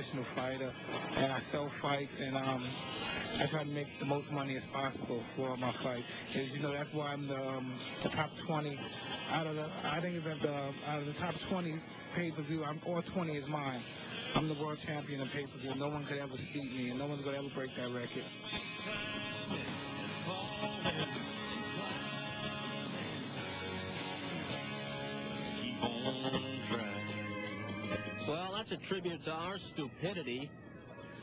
professional fighter, and I sell fights, and I try to make the most money as possible for my fight. As you know, that's why I'm the top 20 out of the. I think that out of the top 20 pay-per-view, all 20 is mine. I'm the world champion in pay-per-view. No one could ever beat me, and no one's gonna ever break that record. Well, that's a tribute to our stupidity.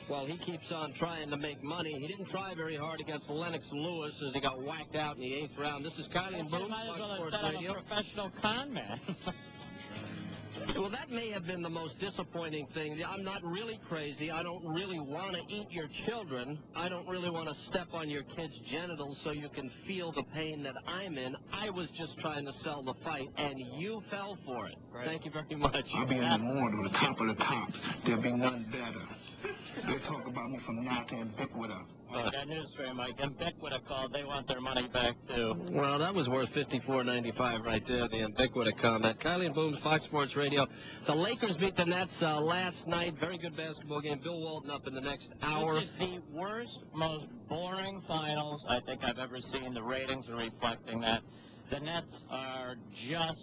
Well, he keeps on trying to make money. He didn't try very hard against Lennox Lewis as he got whacked out in the 8th round. This is Kiley and Boone, Fox Sports Radio. A professional con man. Well, that may have been the most disappointing thing. I'm not really crazy. I don't really want to eat your children. I don't really want to step on your kids' genitals so you can feel the pain that I'm in. I was just trying to sell the fight, and you fell for it. Right. Thank you very much. I'll be in the morning with the top of the top. There'll be none better. They talk about me from now to Ubiquitous. Well, got news for you, Mike. Ubiquitous called. They want their money back, too. Well, that was worth $54.95 right there, the Ubiquitous comment. Kiley and Boone, Fox Sports Radio. The Lakers beat the Nets last night. Very good basketball game. Bill Walton up in the next hour. This is the worst, most boring finals I think I've ever seen. The ratings are reflecting that. The Nets are just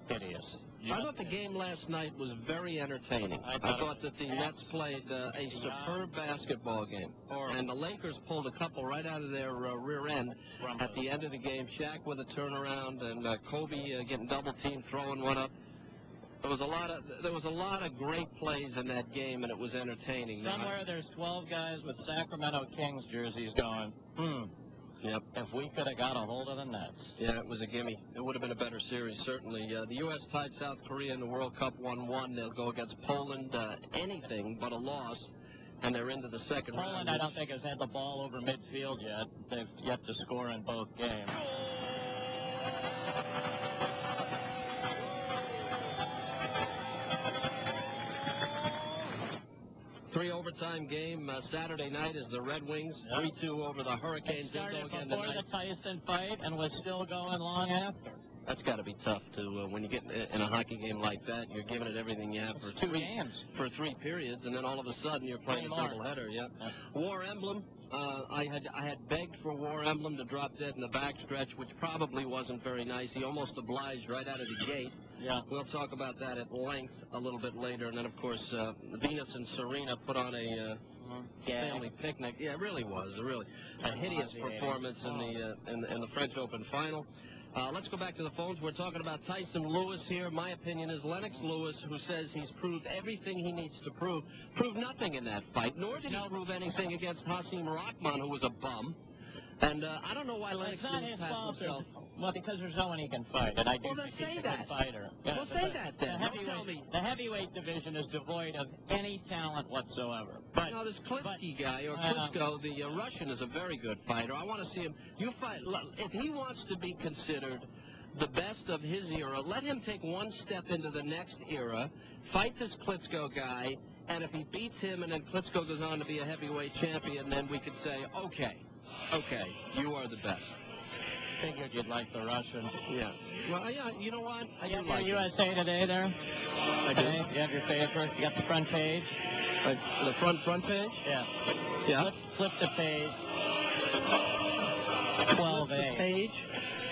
hideous. I thought the game last night was very entertaining. I thought that the Nets played a superb basketball game. And the Lakers pulled a couple right out of their rear end at the end of the game. Shaq with a turnaround and Kobe getting double-teamed, throwing one up. There was a lot of great plays in that game, and it was entertaining. Somewhere there's 12 guys with Sacramento Kings jerseys going, Yep. If we could have got a hold of the Nets. Yeah, it was a gimme. It would have been a better series, certainly. The U.S. tied South Korea in the World Cup 1-1. They'll go against Poland, anything but a loss, and they're into the second round. Poland, I don't think, has had the ball over midfield yet. They've yet to score in both games. Three-overtime game Saturday night is the Red Wings, 3-2 over the Hurricanes. It started before the Tyson fight and was still going long after. That's got to be tough to when you get in a hockey game like that. You're giving it everything you have for two games, for 3 periods, and then all of a sudden you're playing a doubleheader. Yeah. War Emblem. I had begged for War Emblem to drop dead in the backstretch, which probably wasn't very nice. He almost obliged right out of the gate. Yeah. We'll talk about that at length a little bit later, and then of course Venus and Serena put on a family picnic. Yeah, it really was a hideous performance in the French Open final. Let's go back to the phones. We're talking about TYSON-LEWIS here. My opinion is Lennox Lewis, who says he's proved everything he needs to prove, proved nothing in that fight, nor did he prove anything against Hasim Rahman, who was a bum. And I don't know why Lennox Lewis passed himself. Well, because there's no one he can fight, and I do think he's a good fighter. Yeah, well, say that then. The heavyweight division is devoid of any talent whatsoever. But now this Klitsky guy, or Klitschko, the Russian, is a very good fighter. I want to see him. You fight. If he wants to be considered the best of his era, let him take one step into the next era, fight this Klitschko guy, and if he beats him and then Klitschko goes on to be a heavyweight champion, then we could say, okay, you are the best. Figured you'd like the Russian. Yeah. Well, yeah, you know what? I do like USA Today there. I do. You have your favorite. You got the front page. The front page? Yeah. Yeah. Flip the page. 12A. The page?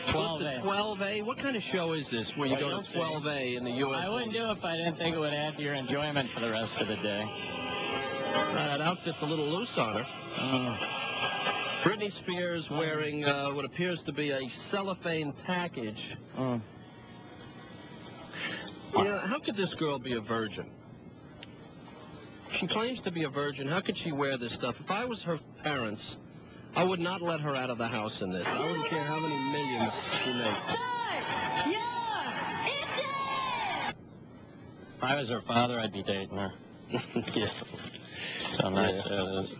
12A. 12A? What kind of show is this where you go to 12A in the U.S.? I wouldn't do it if I didn't think it would add to your enjoyment for the rest of the day. That outfit's a little loose on her. Britney Spears wearing what appears to be a cellophane package. You know, how could this girl be a virgin? She claims to be a virgin. How could she wear this stuff? If I was her parents, I would not let her out of the house in this. I wouldn't care how many millions she makes. If I was her father, I'd be dating her. Yeah. So nice.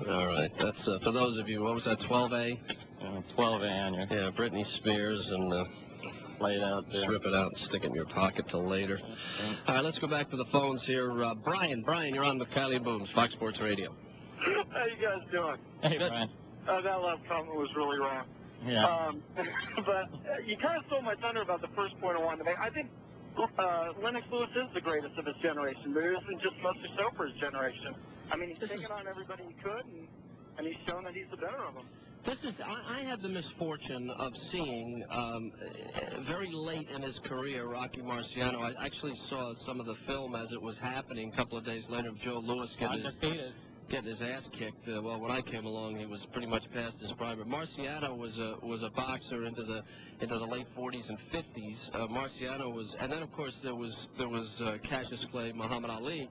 All right. That's for those of you. What was that? 12A. 12A on you. Yeah, Britney Spears and lay it out there. Rip it out and stick it in your pocket till later. All right. Let's go back to the phones here. Brian, you're on with Kiley and Boone, Fox Sports Radio. How you guys doing? Hey, Brian. That last comment was really wrong. Yeah. But you kind of stole my thunder about the first point I wanted to make. I think Lennox Lewis is the greatest of his generation, but it isn't just mostly so for his generation. I mean, he's taken on everybody he could, and he's shown that he's the better of them. I had the misfortune of seeing very late in his career Rocky Marciano. I actually saw some of the film as it was happening a couple of days later of Joe Louis getting his ass kicked. Well, when I came along, he was pretty much past his prime. But Marciano was a boxer into the late 40s and 50s. Marciano was, and then of course there was Cassius Clay, Muhammad Ali.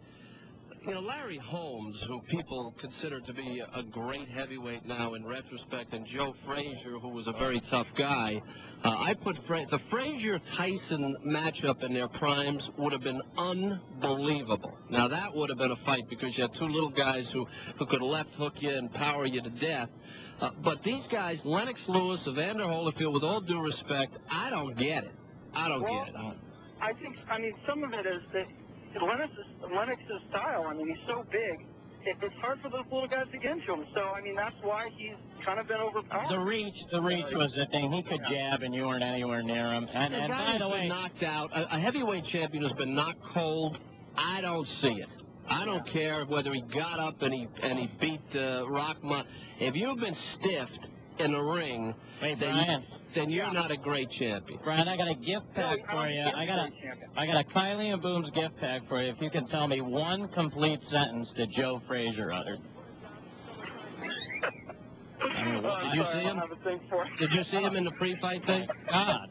You know, Larry Holmes, who people consider to be a great heavyweight now in retrospect, and Joe Frazier, who was a very tough guy. I put the Frazier-Tyson matchup in their primes would have been unbelievable. Now, that would have been a fight because you had two little guys who could left hook you and power you to death. But these guys, Lennox Lewis, Evander Holyfield, with all due respect, I don't get it. I don't get it. I mean, some of it is that Lennox's style, I mean, he's so big, it's hard for those little guys to get into him. So, I mean, that's why he's kind of been overpowered. The reach was the thing. He could jab, and you weren't anywhere near him. And by the way, knocked out. A heavyweight champion has been knocked cold. I don't see it. I don't care whether he got up and he beat Rockma. If you've been stiffed in the ring, then you're not a great champion. Brian, I got a gift pack for you. I got a Kiley and Boom's gift pack for you. If you can tell me one complete sentence that Joe Frazier uttered. Did you see him? Did you see him in the pre-fight thing? God,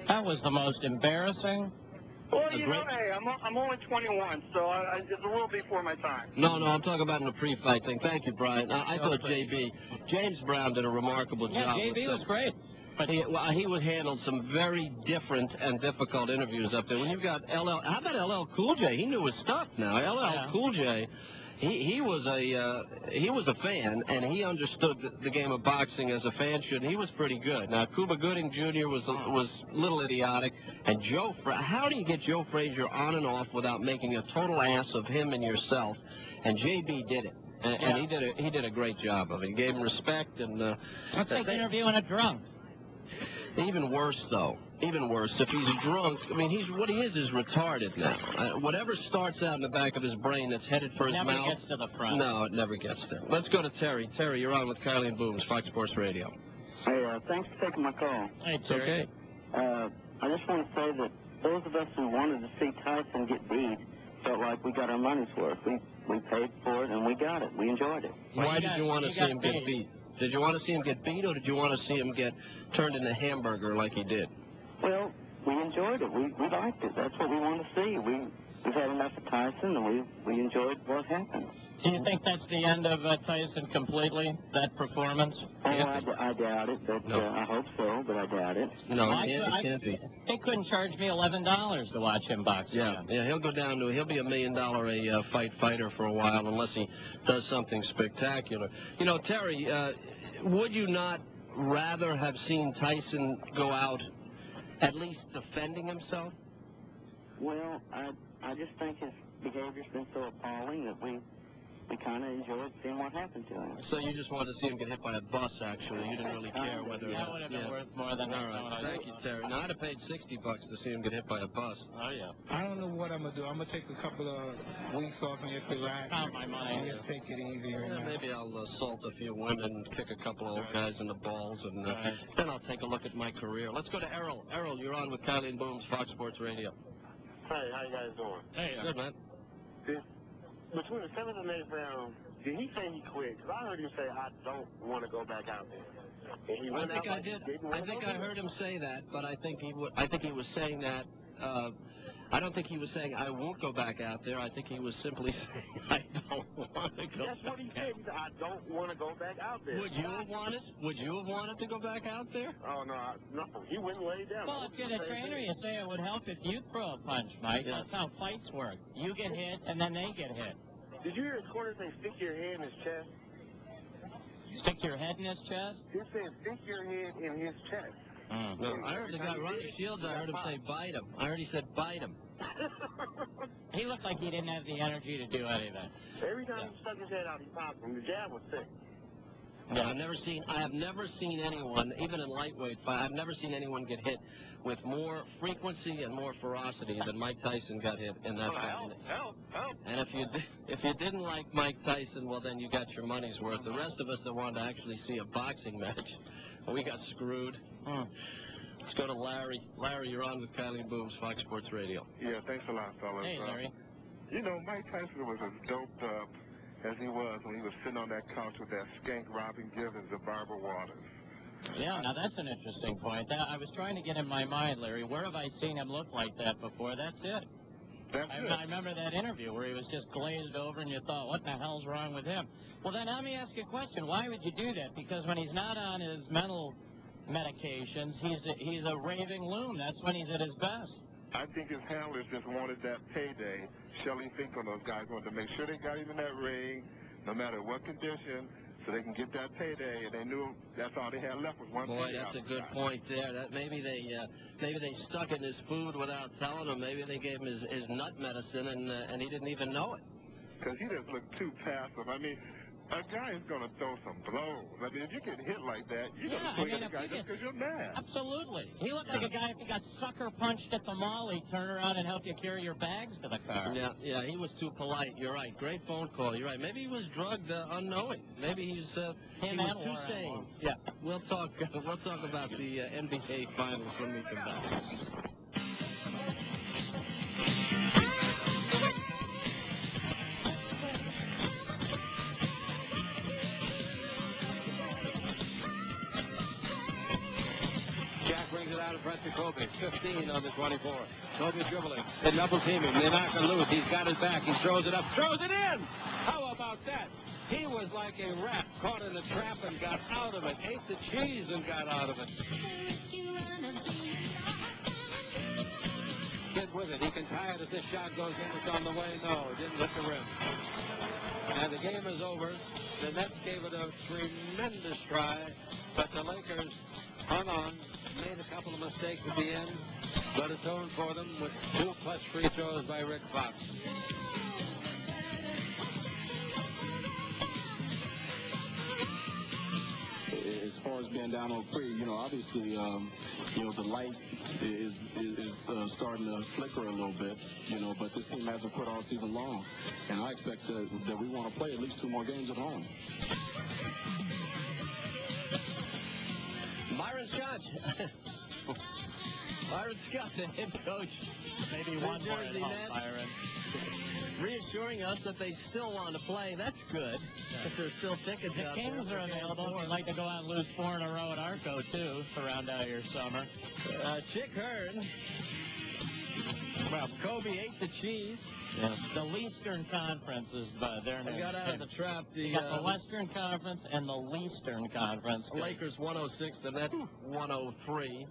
that was the most embarrassing. Well, you know, hey, I'm only 21, so it's a little before my time. No, I'm talking about in the pre-fight thing. Thank you, Brian. I thought James Brown did a remarkable job. JB was great. But he would handle some very different and difficult interviews up there. When you've got LL, how about LL Cool J? He knew his stuff now. LL Cool J, he was a fan, and he understood the game of boxing as a fan should. And he was pretty good. Now Cuba Gooding Jr. was a little idiotic, and how do you get Joe Frazier on and off without making a total ass of him and yourself? And JB did it, and he did a great job of it. He gave him respect, and that's like interviewing a drunk. Even worse, though. Even worse. If he's drunk, I mean, what he is retarded now. Whatever starts out in the back of his brain that's headed for his mouth. Never gets to the front. No, it never gets there. Let's go to Terry. Terry, you're on with Kiley and Booms, Fox Sports Radio. Hey, thanks for taking my call. Hey, Terry. Okay. I just want to say that those of us who wanted to see Tyson get beat felt like we got our money's worth. We paid for it, and we got it. We enjoyed it. Why did you want to see him get beat? Did you want to see him get beat, or did you want to see him get turned into a hamburger like he did? Well, we enjoyed it. We liked it. That's what we wanted to see. We've had enough of Tyson, and we enjoyed what happened. Do you think that's the end of Tyson completely, that performance? Oh, I doubt it, but no. I hope so, but I doubt it. No, it can't be. They couldn't charge me $11 to watch him box. Yeah, he'll go down to, he'll be $1 million a fighter for a while unless he does something spectacular. You know, Terry, would you not rather have seen Tyson go out at least defending himself? Well, I just think his behavior's been so appalling that we kind of enjoyed seeing what happened to him. So you just wanted to see him get hit by a bus, actually. You didn't really care whether... That would have been worth more than... All right. Thank you, Terry. Now, I'd have paid $60 to see him get hit by a bus. Oh, yeah. I don't know what I'm going to do. I'm going to take a couple of weeks off and just relax. Count my money. And just take it easy. Maybe I'll assault a few women, kick a couple of old guys in the balls, and then I'll take a look at my career. Let's go to Errol. Errol, you're on with Kiley and Booms, Fox Sports Radio. Hey, how you guys doing? Hey, good, man. Between the 7th and 8th round, did he say he quit? Because I heard him say, I don't want to go back out there. And he went out like he didn't want to go I heard him say that, but I think he was saying that. I don't think he was saying, I won't go back out there. I think he was simply saying, I don't want to go That's what he said. He said, I don't want to go back out there. Would you have wanted? Would you have wanted to go back out there? Oh, no. He wouldn't lay down. Well, if you're the trainer, you say it would help if you throw a punch, Mike. Yeah. That's how fights work. You get hit, and then they get hit. Did you hear his corner say, stick your head in his chest? Stick your head in his chest? He said, stick your head in his chest. No, I heard the guy, Ronnie Shields, I heard him say, bite him. I heard he said, bite him. He looked like he didn't have the energy to do anything. Every time he stuck his head out, he popped him. The jab was sick. Yeah. I have never seen anyone, even in lightweight fight, I've never seen anyone get hit with more frequency and more ferocity than Mike Tyson got hit in that fight. Help. And if you didn't like Mike Tyson, well, then you got your money's worth. The rest of us that wanted to actually see a boxing match, we got screwed. Let's go to Larry. Larry, you're on with Kiley and Booms, Fox Sports Radio. Yeah, thanks a lot, fellas. Hey, Larry. You know, Mike Tyson was as doped up as he was when he was sitting on that couch with that skank Robin Givens of Barbara Waters. Yeah, now that's an interesting point. I was trying to get in my mind, Larry, where have I seen him look like that before? That's it. I remember that interview where he was just glazed over and you thought, what the hell's wrong with him? Well, then let me ask you a question. Why would you do that? Because when he's not on his mental medications, he's a raving loon. That's when he's at his best. I think his handlers just wanted that payday. Shelley Finkel and those guys wanted to make sure they got him in that ring, no matter what condition, so they can get that payday. And they knew that's all they had left was one Boy, that's a good point there. That maybe they stuck in his food without telling him. Maybe they gave him his nut medicine and he didn't even know it. Because he just looked too passive. I mean, a guy is going to throw some blows. I mean, if you get hit like that, you're going to swing at the guy just because you're mad. Absolutely. He looked like a guy, if he got sucker punched at the mall, he'd turn around and help you carry your bags to the car. Yeah, he was too polite. You're right. Great phone call. You're right. Maybe he was drugged unknowing. Maybe he was too sane. Yeah, we'll talk about the NBA Finals when we come back. Brings it out in front to Kobe. 15 on the 24. Kobe dribbling. They double team him. They knock him loose. He's got his back. He throws it up. Throws it in! How about that? He was like a rat caught in a trap and got out of it. Ate the cheese and got out of it. Get with it. He can tie it if this shot goes in. It's on the way. No, it didn't hit the rim. And the game is over. The Nets gave it a tremendous try, but the Lakers hung on. Made a couple of mistakes at the end, but atoned for them with 2 clutch free throws by Rick Fox. As far as being down on 3, obviously, the light is starting to flicker a little bit, but this team hasn't quit all season long, and I expect that we want to play at least 2 more games at home. Myron Scott. Myron Scott, the head coach. Maybe one more at home, Myron. Reassuring us that they still want to play. That's good. If there's still tickets out there. The Kings are available. If you'd like to go out and lose 4 in a row at Arco, too, to round out your summer. Chick Hearn. Well, Kobe ate the cheese. Yes. The Eastern Conference is their name. They got out of the trap. The Western Conference and the Eastern Conference. Lakers 106, the Nets 103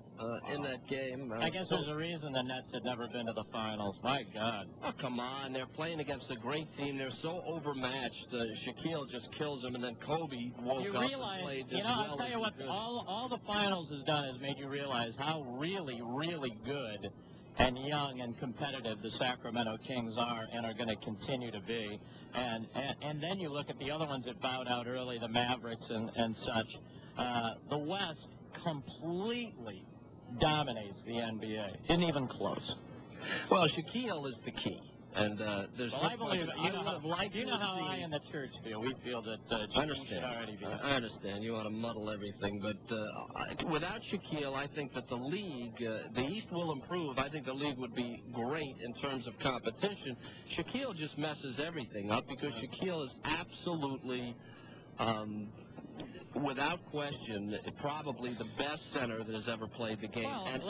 in that game. I guess there's a reason the Nets had never been to the finals. My God. Oh, come on. They're playing against a great team. They're so overmatched. Shaquille just kills them, and then Kobe woke up and played as well. I'll tell you what, all the finals has done is made you realize how really, really good and young and competitive the Sacramento Kings are and are going to continue to be. And then you look at the other ones that bowed out early, the Mavericks and such. The West completely dominates the NBA. Isn't even close. Well, Shaquille is the key. And there's I believe you know how I in the church feel. We feel that Shaquille should already be. I understand. You want to muddle everything, but without Shaquille, I think that the league, the East will improve. I think the league would be great in terms of competition. Shaquille just messes everything up because Shaquille is absolutely, without question, probably the best center that has ever played the game, and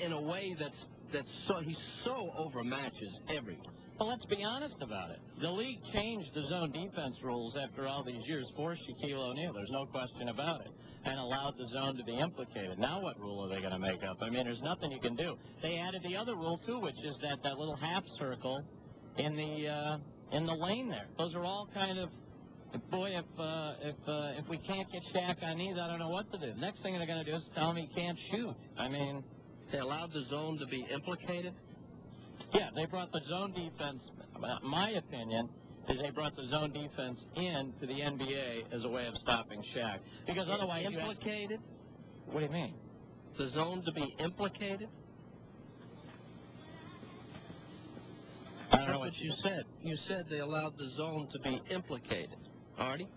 in a way that's he so overmatches everyone. Well, let's be honest about it. The league changed the zone defense rules after all these years for Shaquille O'Neal. There's no question about it. And allowed the zone to be implicated. Now what rule are they going to make up? I mean, there's nothing you can do. They added the other rule, too, which is that little half circle in the lane there. Those are all kind of, boy, if we can't get Shaq on these, I don't know what to do. Next thing they're going to do is tell him he can't shoot. I mean, they allowed the zone to be implicated? Yeah, they brought the zone defense. My opinion is they brought the zone defense into the NBA as a way of stopping Shaq. Because otherwise, implicated? What do you mean? The zone to be implicated? I don't know what you said. You said they allowed the zone to be implicated. Artie?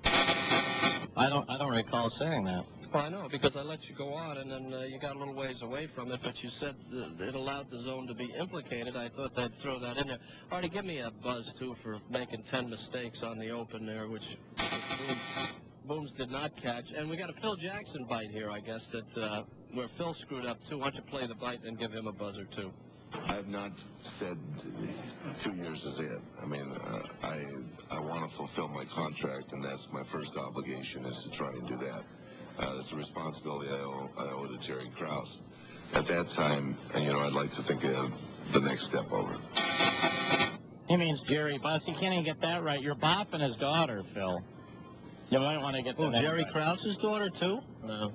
I don't recall saying that. Well, I know, because I let you go on, and then you got a little ways away from it, but you said it allowed the zone to be implicated. I thought they'd throw that in there. Artie, give me a buzz, too, for making 10 mistakes on the open there, which Booms did not catch. And we got a Phil Jackson bite here, I guess, that where Phil screwed up, too. Why don't you play the bite and give him a buzzer, too? I have not said 2 years is it. I mean, I want to fulfill my contract, and that's my first obligation, is to try and do that. It's a responsibility I owe to Jerry Krause. At that time, I'd like to think of the next step over. He means Jerry Buss. He can't even get that right. You're bopping his daughter, Phil. You might want to get the name Jerry right. Krause's daughter, too? No.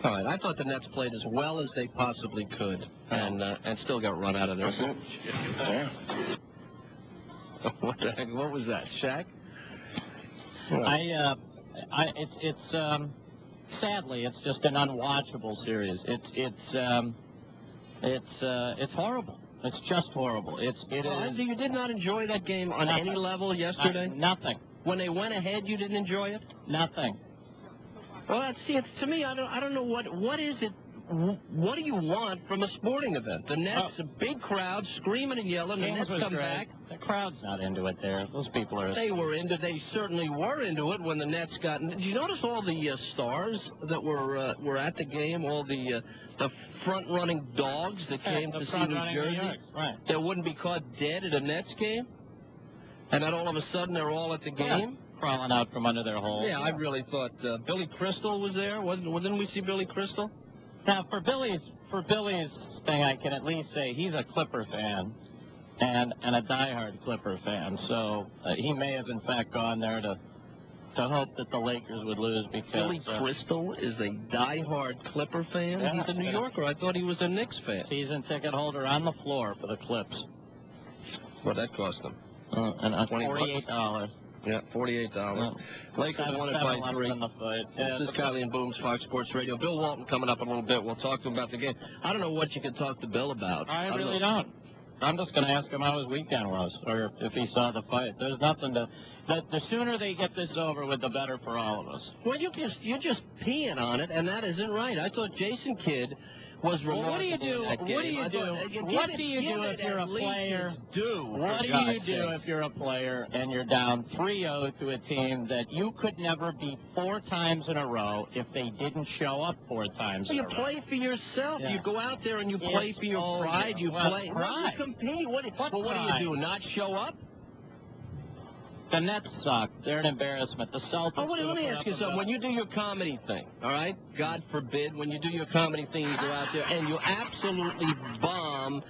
All right, I thought the Nets played as well as they possibly could, and still got run out of there. That's it. Yeah. What the heck? What was that, Shaq? Sadly, it's just an unwatchable series. It's horrible. It's just horrible. You did not enjoy that game on any level yesterday? Nothing. When they went ahead, you didn't enjoy it? Nothing. Well, see, to me, I don't know what is it. What do you want from a sporting event? The Nets, a big crowd, screaming and yelling. The Nets come back. The crowd's not into it there. Those people are. They certainly were into it when the Nets got. Did you notice all the stars that were at the game? All the front-running dogs that came to see New Jersey, that wouldn't be caught dead at a Nets game, and then all of a sudden they're all at the game. Crawling out from under their holes. Yeah, I really thought Billy Crystal was there. Didn't we see Billy Crystal? Now, for Billy's thing, I can at least say he's a Clipper fan and a diehard Clipper fan. So he may have, in fact, gone there to hope that the Lakers would lose because... Billy Crystal is a diehard Clipper fan? Yeah, he's a New Yorker. I thought he was a Knicks fan. Season ticket holder on the floor for the Clips. What that cost him? $48. Yeah, $48. Lakers won it by 3. This is Kiley and Boom's Fox Sports Radio. Bill Walton coming up in a little bit. We'll talk to him about the game. I don't know what you could talk to Bill about. I really don't. I'm just going to ask him how his weekend was, or if he saw the fight. There's nothing to... The sooner they get this over with, the better for all of us. Well, you're just peeing on it, and that isn't right. I thought Jason Kidd was remarkable. Well, what do you do? What do you do? What do you do if you're a player? What do you do if you're a player and you're down 3-0 to a team that you could never beat 4 times in a row if they didn't show up 4 times in a row? You play for yourself. Yeah. You go out there and you play for your pride. You play. Pride. You compete. What do you do? Not show up? The Nets suck. They're an embarrassment. The Celtics... Oh, let me ask you something. When you do your comedy thing, all right? God forbid, when you do your comedy thing, you go out there and you absolutely bomb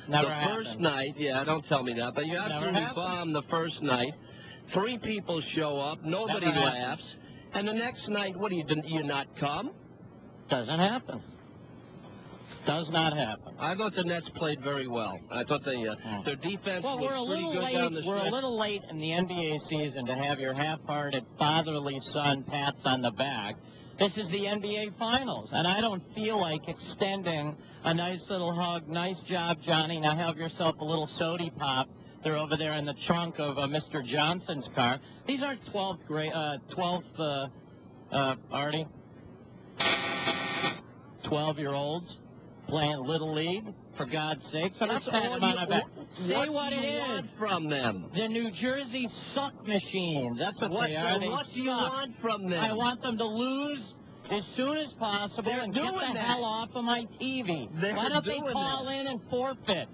first night. Yeah, don't tell me that. But you absolutely bomb the first night. 3 people show up. Nobody laughs. And the next night, what do you not come? Doesn't happen. Does not happen. I thought the Nets played very well. I thought their defense was pretty good down the stretch. We're a little late in the NBA season to have your half-hearted fatherly son pats on the back. This is the NBA Finals, and I don't feel like extending a nice little hug. Nice job, Johnny. Now have yourself a little sody pop. They're over there in the trunk of Mr. Johnson's car. These aren't 12th, Artie? 12-year-olds. Playing Little League, for God's sake. So that's all Say what it is. Want from them? The New Jersey suck machines. That's what they are. What do you want from them? I want them to lose as soon as possible and get the hell off of my TV. Why don't they call in and forfeit?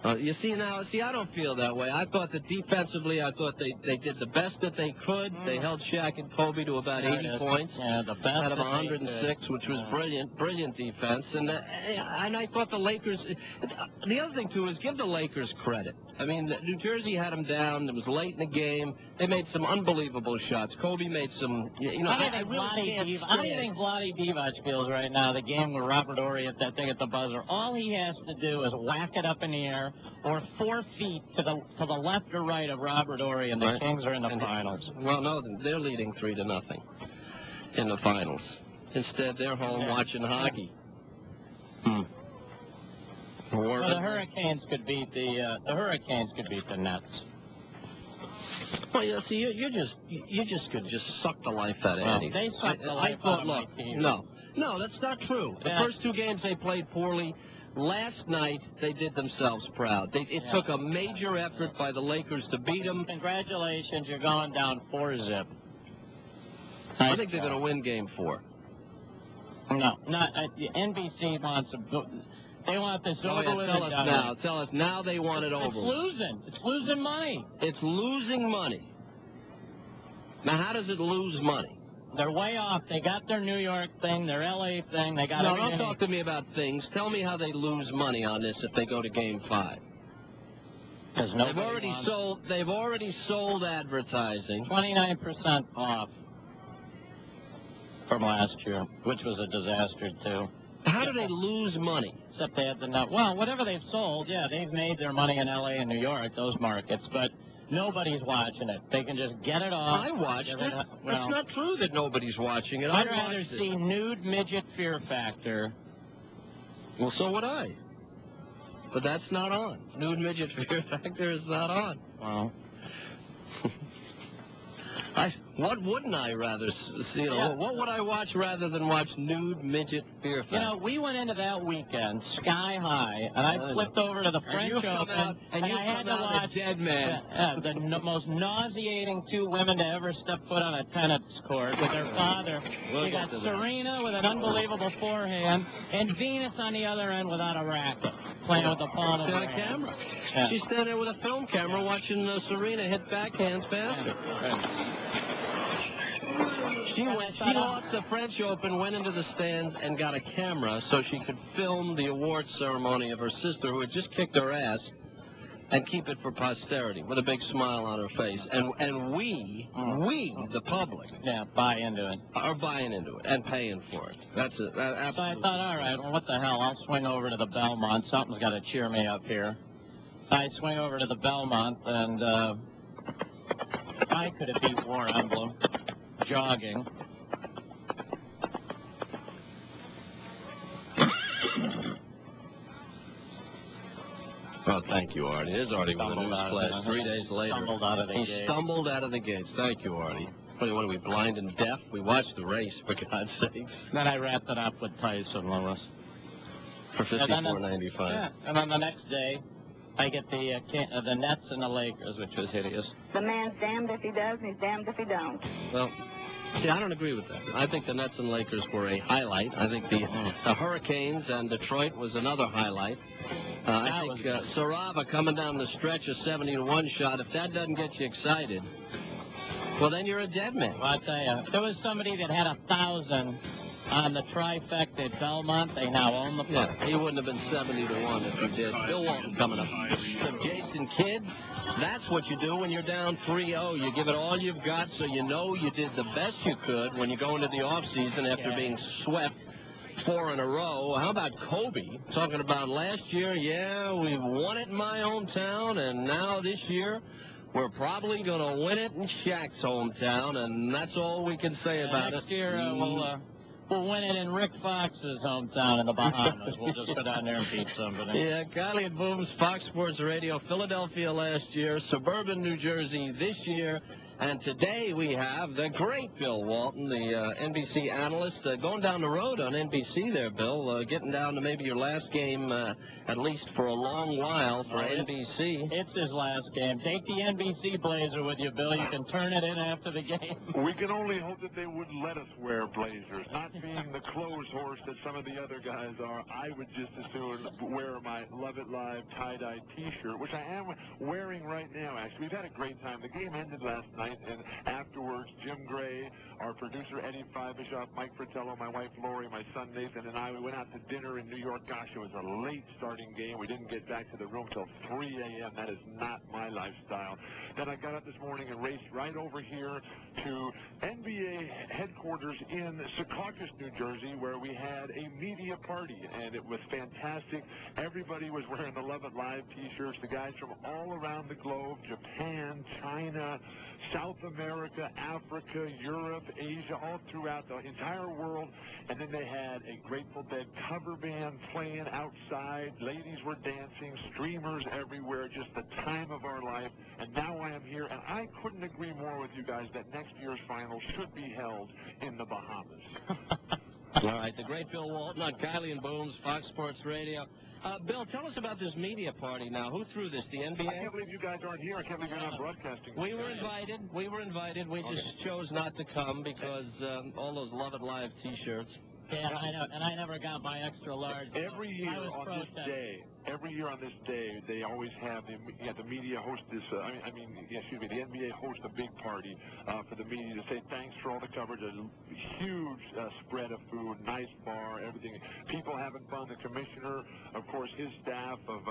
You see now, I don't feel that way. I thought that defensively, I thought they did the best that they could. They held Shaq and Kobe to about 80 points. Yeah, the best out of 106, which was brilliant defense. And I thought the Lakers. The other thing too is give the Lakers credit. I mean, New Jersey had them down. It was late in the game. They made some unbelievable shots. Kobe made some. I don't think Vlade Divac feels right now. The game with Robert Horry at that thing at the buzzer. All he has to do is whack it up in the air. or 4 feet to the left or right of Robert Horry, and the Kings are in the finals. Well, no, they're leading 3-0 in the finals. Instead, they're home watching hockey. Well, the Hurricanes could beat the Nets. Well, yeah, see, you just could just suck the life out of anything. They suck the life out of my team. No, that's not true. The first 2 games they played poorly. Last night they did themselves proud. It took a major effort by the Lakers to beat them. Congratulations, you're going down 4-0. I think they're going to win Game 4. No, not NBC wants to. They want this over with. Tell us now they want it over. It's losing. It's losing money. It's losing money. Now, how does it lose money? They're way off. They got their New York thing, their LA thing. They got. No, don't talk to me about things. Tell me how they lose money on this if they go to Game 5. They've already sold advertising. 29% off from last year, which was a disaster too. How do they lose money? Except they had well, whatever they've sold, they've made their money in L.A. and New York, those markets, but nobody's watching it. They can just get it off. I watched it. It's not true that nobody's watching it. I'd rather see Nude Midget Fear Factor. Well, so would I. But that's not on. Nude Midget Fear Factor is not on. Well. What wouldn't I rather see? What would I watch rather than watch Nude Midget Fear Factor? We went into that weekend sky high, and I flipped over to the French Open, and I had to watch a dead man. The most nauseating 2 women to ever step foot on a tennis court with their father. You got Serena with an unbelievable forehand, and Venus on the other end without a racket, playing with the palm of her hand. Camera. Yeah. She's standing there with a film camera watching Serena hit backhands faster. She lost the French Open, went into the stands, and got a camera so she could film the awards ceremony of her sister, who had just kicked her ass, and keep it for posterity with a big smile on her face. And we, the public, buy into it. Are buying into it and paying for it. That's it. So I thought, all right, well, what the hell? I'll swing over to the Belmont. Something's got to cheer me up here. I swing over to the Belmont, and I could have beat War Emblem jogging. Oh, thank you, Artie. There's Artie with a newsflash 3 days later. He stumbled out of the gates. Thank you, Artie. What are we, blind and deaf? We watched the race, for God's sakes. Then I wrapped it up with TYSON-LEWIS. For $54.95. Yeah, and then the next day, I get the Nets and the Lakers, which was hideous. The man's damned if he does, and he's damned if he don't. Well, see, I don't agree with that. I think the Nets and Lakers were a highlight. I think the Hurricanes and Detroit was another highlight. I think Sarava coming down the stretch, a 70-1 shot, if that doesn't get you excited, well, then you're a dead man. Well, I'll tell you, if there was somebody that had 1,000 on the trifecta at Belmont, they now own the park. Yeah, he wouldn't have been 70-1 if he did. Bill Walton coming up. So Jason Kidd, that's what you do when you're down 3-0. You give it all you've got so you know you did the best you could when you go into the offseason after being swept 4 in a row. How about Kobe? Talking about last year, we won it in my hometown, and now this year we're probably going to win it in Shaq's hometown, and that's all we can say about next year, we'll win it in Rick Fox's hometown in the Bahamas. We'll just go down there and beat somebody. Yeah, Kiley and Booms, Fox Sports Radio, Philadelphia last year, suburban New Jersey this year, and today we have the great Bill Walton, the NBC analyst, going down the road on NBC there, Bill, getting down to maybe your last game, at least for a long while, for NBC. It's his last game. Take the NBC blazer with you, Bill. You can turn it in after the game. We can only hope that they wouldn't let us wear blazers. Not being the clothes horse that some of the other guys are, I would just as soon wear my Love It Live tie-dye T-shirt, which I am wearing right now, actually. We've had a great time. The game ended last night, and afterwards, Jim Gray our producer, Eddie Fribishoff, Mike Fratello, my wife, Lori, my son, Nathan, and I. We went out to dinner in New York. Gosh, it was a late starting game. We didn't get back to the room till 3 a.m. That is not my lifestyle. Then I got up this morning and raced right over here to NBA headquarters in Secaucus, New Jersey, where we had a media party, and it was fantastic. Everybody was wearing the Love It Live T-shirts. The guys from all around the globe, Japan, China, South America, Africa, Europe, Asia, all throughout the entire world. And then they had a Grateful Dead cover band playing outside. Ladies were dancing, streamers everywhere, just the time of our life. And now I am here, and I couldn't agree more with you guys that next year's final should be held in the Bahamas. All right, the great Bill Walton on Kiley and Booms, Fox Sports Radio. Bill, tell us about this media party now. Who threw this? The NBA? I can't believe you guys aren't here. I can't believe you're not broadcasting. We were invited. We were invited. We just chose not to come because all those Love It Live T-shirts. Yeah, I know, and I never got my extra large. Every year on this day, they always have the media host this. The NBA hosts a big party for the media to say thanks for all the coverage. A huge spread of food, nice bar, everything. People having fun. The commissioner, of course, his staff of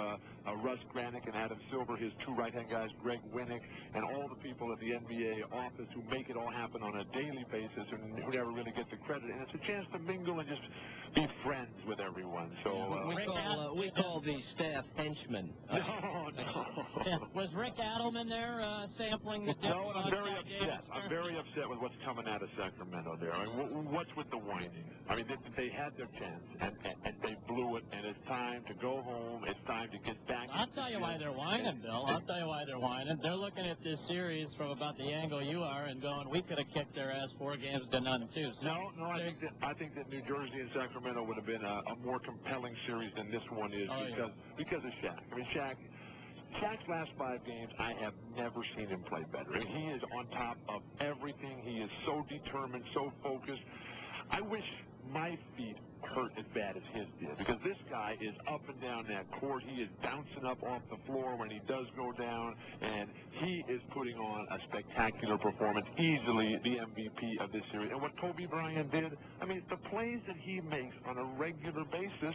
Russ Granick and Adam Silver, his two right-hand guys, Greg Winnick, and all the people at the NBA office who make it all happen on a daily basis and who never really get the credit. And it's a chance to mingle and just be friends with everyone. So we call the staff henchmen. Was Rick Adelman there sampling the? No, and I'm very upset. I'm very upset with what's coming out of Sacramento there. I mean, what's with the whining? I mean, they had their chance, and they blew it, and it's time to go home. It's time to get back. I'll tell you why they're whining, Bill. I'll tell you why they're whining. They're looking at this series from about the angle you are and going, we could have kicked their ass 4 games to none, too. So no, I think that New Jersey and Sacramento would have been a more compelling series than this one is because of Shaq. I mean, Shaq's last 5 games, I have never seen him play better. And he is on top of everything. He is so determined, so focused. I wish my feet hurt as bad as his did, because this guy is up and down that court. He is bouncing up off the floor when he does go down, and he is putting on a spectacular performance, easily the MVP of this series. And what Kobe Bryant did, I mean, the plays that he makes on a regular basis,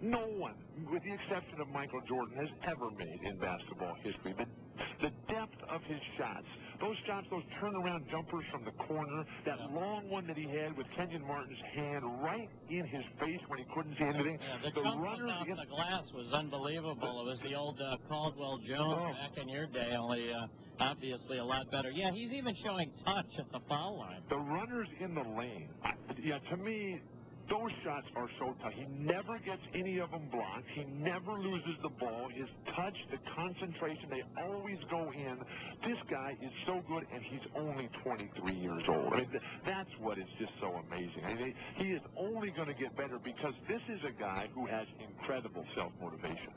no one, with the exception of Michael Jordan, has ever made in basketball history. The depth of his shots, those turnaround jumpers from the corner, that long one that he had with Kenyon Martin's hand right in his face when he couldn't see anything. Yeah, the runners off the glass was unbelievable. It was the old Caldwell Jones back in your day, only obviously a lot better. Yeah, he's even showing touch at the foul line. The runners in the lane, to me, those shots are so tough. He never gets any of them blocked. He never loses the ball. His touch, the concentration, they always go in. This guy is so good, and he's only 23 years old. I mean, that's what is just so amazing. I mean, he is only going to get better because this is a guy who has incredible self-motivation.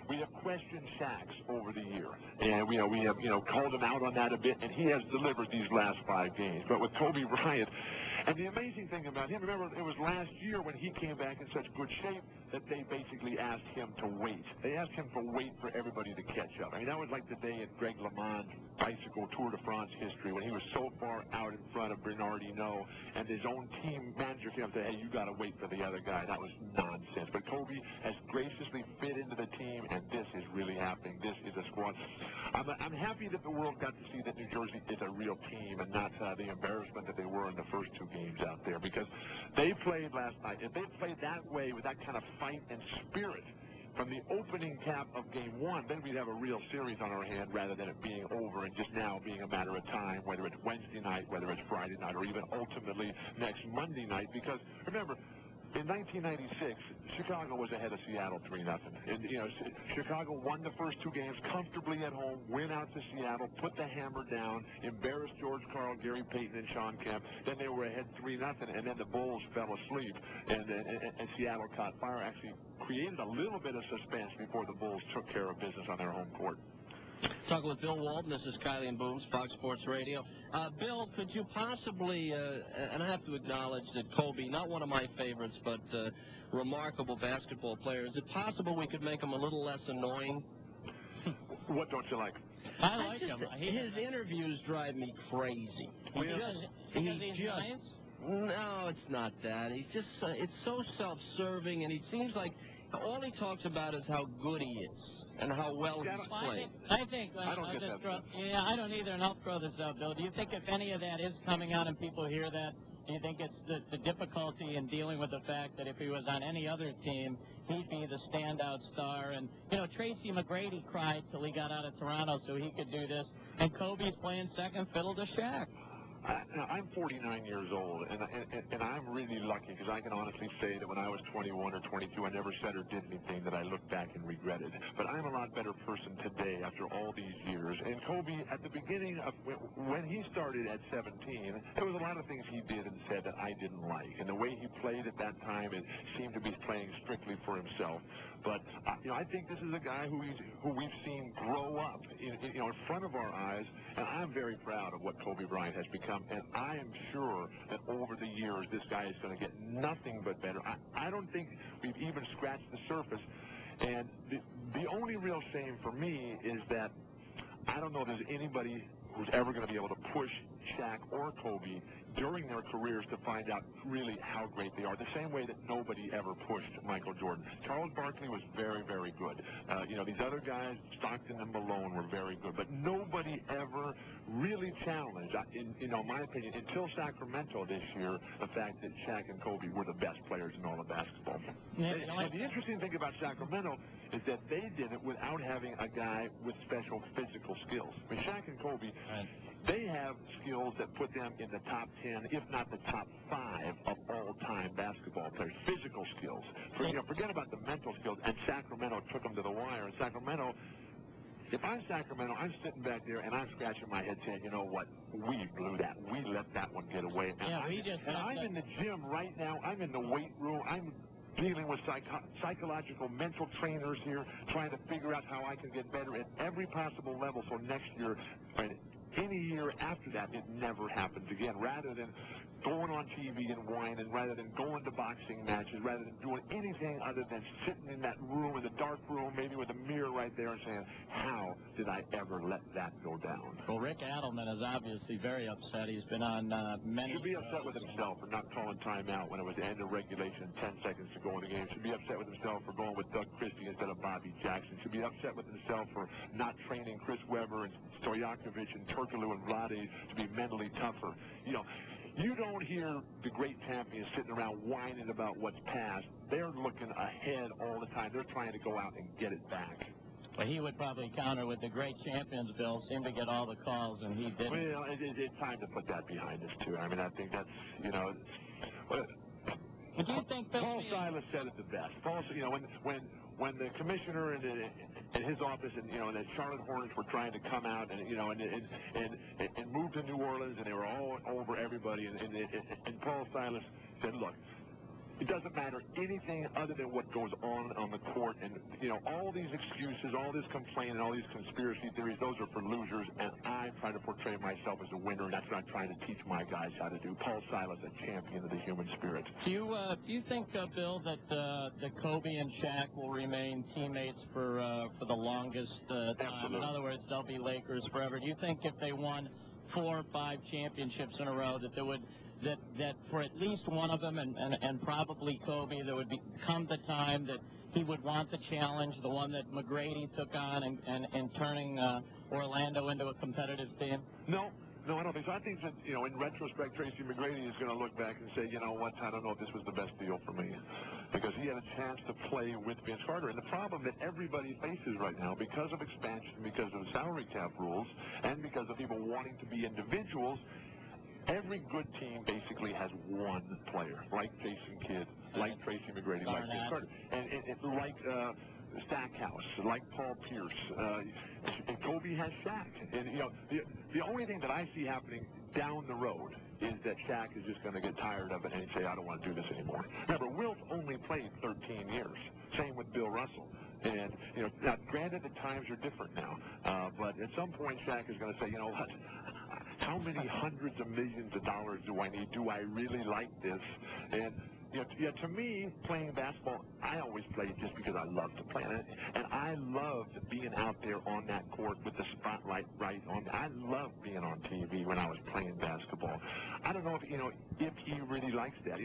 We have questioned Shaq's over the year, and we have called him out on that a bit, and he has delivered these last 5 games. But with Kobe Bryant, and the amazing thing about him, remember, it was last year when he came back in such good shape that they basically asked him to wait. They asked him to wait for everybody to catch up. I mean, that was like the day in Greg LeMond's bicycle Tour de France history when he was so far out in front of Bernard Hinault, and his own team manager came up and said, hey, you got to wait for the other guy. That was nonsense. But Kobe has graciously fit into the team, and this is really happening. This is a squad. I'm happy that the world got to see that New Jersey is a real team and not the embarrassment that they were in the first 2 games out there, because they played last night. If they played that way with that kind of fight and spirit from the opening cap of game 1, then we'd have a real series on our hand rather than it being over and just now being a matter of time, whether it's Wednesday night, whether it's Friday night, or even ultimately next Monday night. Because remember, in 1996, Chicago was ahead of Seattle 3-0. And, Chicago won the first 2 games comfortably at home, went out to Seattle, put the hammer down, embarrassed George Karl, Gary Payton, and Sean Kemp. Then they were ahead 3-0, and then the Bulls fell asleep, and Seattle caught fire. Actually created a little bit of suspense before the Bulls took care of business on their home court. Talking with Bill Walton. This is Kiley and Booms, Fox Sports Radio. Bill, could you possibly, and I have to acknowledge that Kobe, not one of my favorites, but remarkable basketball player, is it possible we could make him a little less annoying? What don't you like? I like him. His interviews drive me crazy. Because he's nice? No, it's not that. He's just, it's so self-serving, and he seems like all he talks about is how good he is and how well he's playing. I don't either, and I'll throw this out, Bill. Do you think if any of that is coming out and people hear that, do you think it's the difficulty in dealing with the fact that if he was on any other team, he'd be the standout star? And, you know, Tracy McGrady cried till he got out of Toronto so he could do this, and Kobe's playing second fiddle to Shaq. I'm 49 years old, and I'm really lucky because I can honestly say that when I was 21 or 22, I never said or did anything that I looked back and regretted. But I'm a lot better person today after all these years. And Kobe, at the beginning of when he started at 17, there was a lot of things he did and said that I didn't like. And the way he played at that time, it seemed to be playing strictly for himself. But you know, I think this is a guy who we've seen grow up in front of our eyes, and I'm very proud of what Kobe Bryant has become. And I am sure that over the years, this guy is going to get nothing but better. I don't think we've even scratched the surface. And the only real shame for me is that I don't know if there's anybody who's ever going to be able to push Shaq or Kobe during their careers to find out really how great they are, the same way that nobody ever pushed Michael Jordan. Charles Barkley was very, very good. These other guys, Stockton and Malone, were very good, but nobody ever really challenged, in my opinion, until Sacramento this year, the fact that Shaq and Kobe were the best players in all of basketball. And the interesting thing about Sacramento is that they did it without having a guy with special physical skills. I mean, Shaq and Kobe, they have skills that put them in the top 10, if not the top 5 of all-time basketball players. Physical skills. Forget about the mental skills. And Sacramento took them to the wire. And Sacramento, if I'm Sacramento, I'm sitting back there and I'm scratching my head saying, you know what, we blew that. We let that one get away. And I'm in the gym right now. I'm in the weight room. I'm dealing with psychological, mental trainers here, trying to figure out how I can get better at every possible level so next year, and any year after that, it never happens again. Rather than going on TV and whining, rather than going to boxing matches, rather than doing anything other than sitting in that room, in the dark room, maybe with a mirror right there and saying, how did I ever let that go down? Well, Rick Adelman is obviously very upset. He's been on many... He should be upset with himself for not calling timeout when it was the end of regulation, 10 seconds to go in the game. Should be upset with himself for going with Doug Christie instead of Bobby Jackson. Should be upset with himself for not training Chris Webber and Stojakovic and Turkoglu and Vlade to be mentally tougher. You don't hear the great champions sitting around whining about what's past. They're looking ahead all the time. They're trying to go out and get it back. Well, he would probably counter with the great champions, Bill. Seemed to get all the calls, and he didn't. Well, it's time to put that behind us, too. I mean, I think that's, But do you think Paul Silas said it the best. Paul, when the commissioner and his office and the Charlotte Hornets were trying to come out and move to New Orleans, and they were all over everybody, and Paul Silas said, look, it doesn't matter anything other than what goes on the court, and all these excuses, all this complaining, all these conspiracy theories, those are for losers, and I try to portray myself as a winner, and that's what I'm trying to teach my guys how to do. Paul Silas, a champion of the human spirit. Do you think, Bill, that Kobe and Shaq will remain teammates for the longest time? Absolutely. In other words, they'll be Lakers forever. Do you think if they won 4 or 5 championships in a row that there would that for at least one of them, and probably Kobe, there would come the time that he would want the challenge, the one that McGrady took on, and turning Orlando into a competitive team? No, I don't think so. I think that, in retrospect, Tracy McGrady is going to look back and say, you know what, I don't know if this was the best deal for me. Because he had a chance to play with Vince Carter. And the problem that everybody faces right now, because of expansion, because of salary cap rules, and because of people wanting to be individuals, every good team basically has one player, like Jason Kidd, like Tracy McGrady, like Vince Carter, and like Stackhouse, like Paul Pierce, and Kobe has Shaq. And the only thing that I see happening down the road is that Shaq is just going to get tired of it and say, I don't want to do this anymore. Remember, Wilt only played 13 years. Same with Bill Russell. And, now, granted, the times are different now, but at some point, Shaq is going to say, you know what, how many hundreds of millions of dollars do I need? Do I really like this? And To me, playing basketball, I always played just because I love to play it, and I loved being out there on that court with the spotlight right on. I loved being on TV when I was playing basketball. I don't know if he really likes that,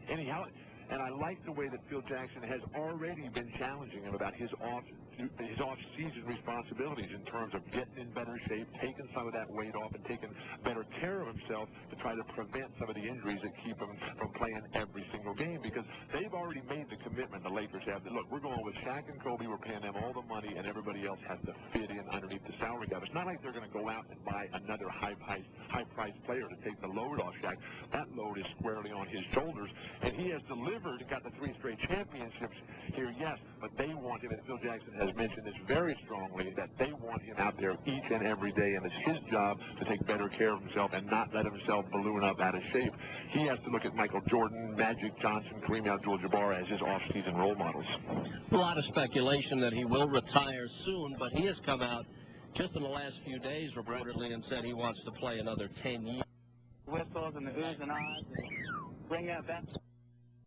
anyhow. And I like the way that Phil Jackson has already been challenging him about his off-season responsibilities in terms of getting in better shape, taking some of that weight off, and taking better care of himself to try to prevent some of the injuries that keep him from playing every single game, because they've already made the commitment, the Lakers have, that, look, we're going with Shaq and Kobe, we're paying them all the money, and everybody else has to fit in underneath the salary cap. It's not like they're going to go out and buy another high-priced player to take the load off Shaq. That load is squarely on his shoulders, and he has delivered and got the 3 straight championships here, yes, but they want him, and Phil Jackson has mentioned this very strongly, that they want him out there each and every day, and it's his job to take better care of himself and not let himself balloon up out of shape. He has to look at Michael Jordan, Magic Johnson, Kareem Abdul-Jabbar as his off-season role models. A lot of speculation that he will retire soon, but he has come out just in the last few days reportedly and said he wants to play another 10 years. Whistles and the oohs and ahs and bring out that.